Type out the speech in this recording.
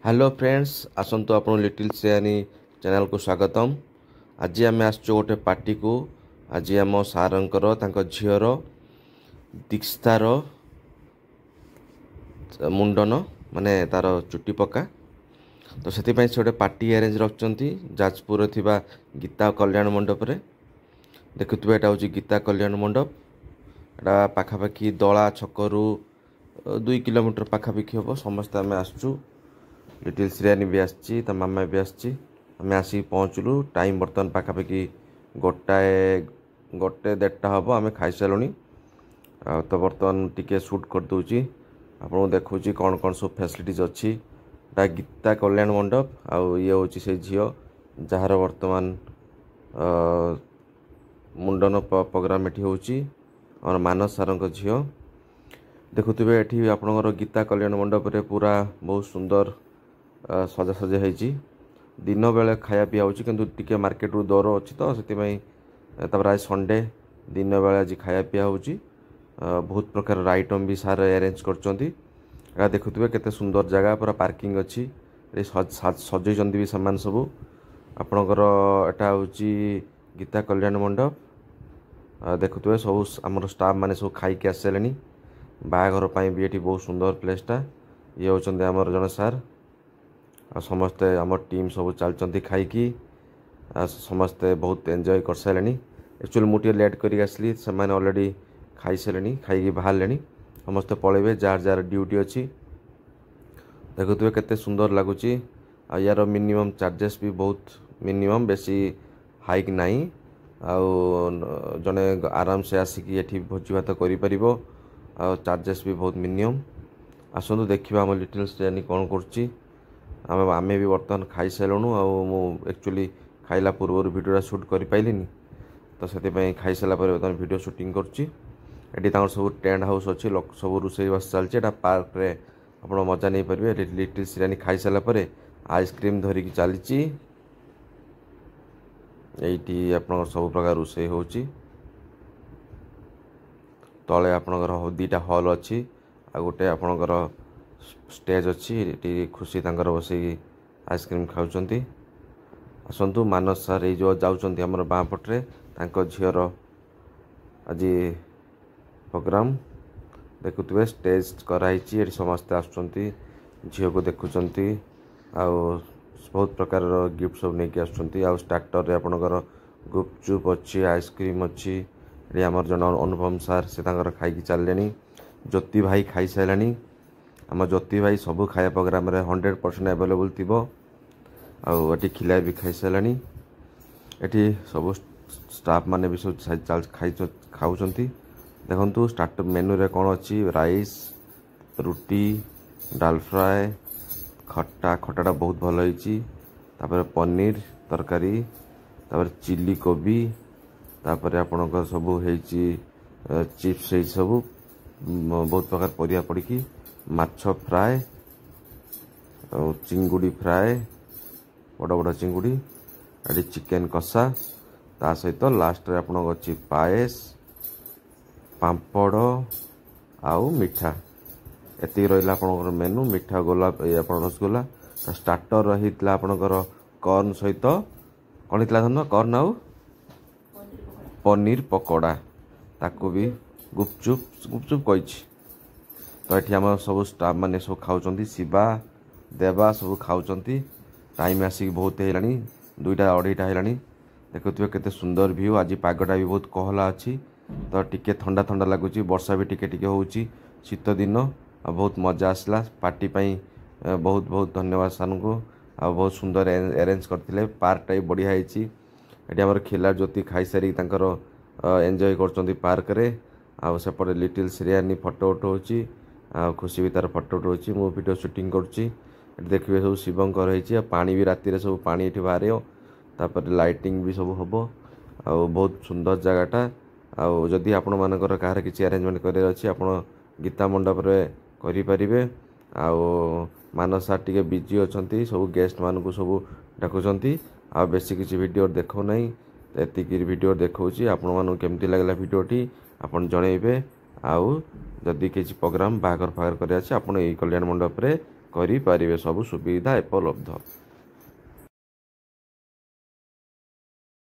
Hello friends आसतु आप little श्रेयानी channel को स्वागतम। आज आम आसचु गोटे पार्टी को। आज आम सारंकर तांको झीवर दीक्षार मुंडन माने तार चुट्टी पक्का तो से गोटे पार्टी अरेंज रखुच्च जाजपुर थिबा गीता कल्याण मंडप रे। देखुवे यहाँ हूँ गीता कल्याण मंडप। एटा पाखापाखि दला छकरू 2 किलोमीटर पाखापाखि हम समस्त आम आसचु। लिटिल श्रेयानी भी आसी मामा भी आम आसिक पहुँचलु। टाइम बर्तमान पाखापाखि गोटे 1:30 हम आम खाई सारूँ। तो बर्तमान टिके शूट कर दूची आपको देखा कौन कौन सब फैसिलिटीज अच्छी। गीता कल्याण मंडप आउ ये हूँ से झील जार बर्तमान मुंडन प्रोग्राम ये हूँ मानस सार झील। देखुवे ये आपणकर गीता कल्याण मंडप रे पूरा बहुत सुंदर सजासजा होती। दिन बेले खाया पीया हो कि मार्केट रू दर अच्छी तो से आज संडे दिन बेले आज खाया पीया हो बहुत प्रकार आइटम भी सार अरेंज कर देखुवे केते सुंदर जगह पूरा पार्किंग अच्छी सजई भी सामान सब आपणकर एटा हूँ गीता कल्याण मंडप। देखुवे सब आमर स्टाफ माने सब खाई आस सारे बाहाघर भी ये बहुत सुंदर प्लेसटा। ये होचंदे आमर जन सार आ समस्ते आम टीम सब चलती खाई समस्ते बहुत एंजॉय कर सारे। एक्चुअली मुझे लेट कर आसली से ऑलरेडी खाई सारे खाई बाहर ले समस्ते पलैबे जार जार ड्यूटी अच्छी। देखुए केते सुंदर लगुच। यार मिनिमम चार्जेस भी बहुत मिनिमम बेसी हाइक नहीं जने आराम से आसिक ये भोजी भात कर चार्जेस भी बहुत मिनिमम। आसतु देखा आम लिटिल श्रेयानी कौन कर आमे भी बर्तमान खाई सारूँ। एक्चुअली खाइला पूर्व वीडियोटा शूट कर पाइलिनी तो से खाई सारा बर्तमान वीडियो शूटिंग करुँची। सब टेंट हाउस अच्छी सब रोषे बस चलती पार्क रे आप मजा नहीं पारे। लिटिल श्रेयानी खाई सारा आइसक्रीम धरिकी चली ये आप सब प्रकार रोषे हो तले आपणकर 2टा हॉल अच्छी आ गोटे आपणकर स्टेज अच्छी खुशी तांकर बस आइसक्रीम खाऊंच। आसतु मानस सार ये जो जाऊँच आम बाँ पटे झीर आज प्रोग्राम देखुए स्टेज कराई समस्ते आसुँच झील को देखुंट बहुत प्रकार गिफ्ट सब नहीं आसुँच। स्टार्टर रे आपणकर गुपचुप अच्छी आइसक्रीम अच्छी। ये आमर जन अनुपम सार से खाई चलने। ज्योति भाई खाई सारे आम ज्योति भाई सब खाया प्रोग्राम रे 100% अवेलेबल थी। आठी खिला भी खाई सारे ये सब स्टाफ माने भी सब खाऊ। देखु स्टार्टर मेनू रे कौन अच्छी राइस रुटी डाल फ्राए खटाटा बहुत भल होती। पनीर तरकारी चिली कोबी आपणकर सब चिप्स सब बहुत प्रकार परिया पड़ी माछ फ्राए चिंगुड़ी फ्राए बड़ बड़ चिंगुड़ी ये चिकेन कषा ता सहित लास्ट रे आपन अच्छी पायस पांपड़ आउ मिठा एति रहा आपनकर मेनू। मिठा गोलाप रसगोला स्टार्टर रही आपनकर कॉर्न सहित कौन थी धन कॉर्न आउ पनीर पकोड़ा ताकू भी गुपचुप गुपचुप कही। तो ये आम सब स्टाफ मैंने सब खाऊँ शिवा देवा सब खाऊँ। टाइम आसिक बहुत है 2टा 2:30 है। देखुए केते सुंदर व्यू। आज पागटा भी बहुत कहला अच्छी तो टिके ठंडा ठंडा लगुच। वर्षा भी टिके हो शीत दिन बहुत मजा आसला पार्टी पाई बहुत बहुत धन्यवाद सार को। बहुत सुंदर अरेंज करते पार्कटा भी बढ़िया होती। ये खिला ज्योति खाई सारी एंजॉय कर पार्क रे सेपटे लिटिल श्रेयानी फोटो उठाऊँगी खुशी भी तार फोटो उठाऊँगी मु वीडियो शूटिंग करुँची। देखिए सब शिवंकर होती पानी भी राति सब पानी ये बाहर लाइटिंग भी सब हम बहुत सुंदर जगहटा। आदि आपण मानकर कहार किसी अरेंजमेंट कर आप गीता मंडप रे करें। मानस सार टे बिजी अच्छा सब गेस्ट मानक सब डाकुंट बेसी किसी वीडियो देखो ना एतिक वीडियो देखा आपण केमती लगला वीडियोटी आपन जनइबे। जदि किसी प्रोग्राम बाहर फागर कर कल्याण मंडप रे କରିପାରିବେ। ସବୁ ସୁବିଧା ଉପଲବ୍ଧ।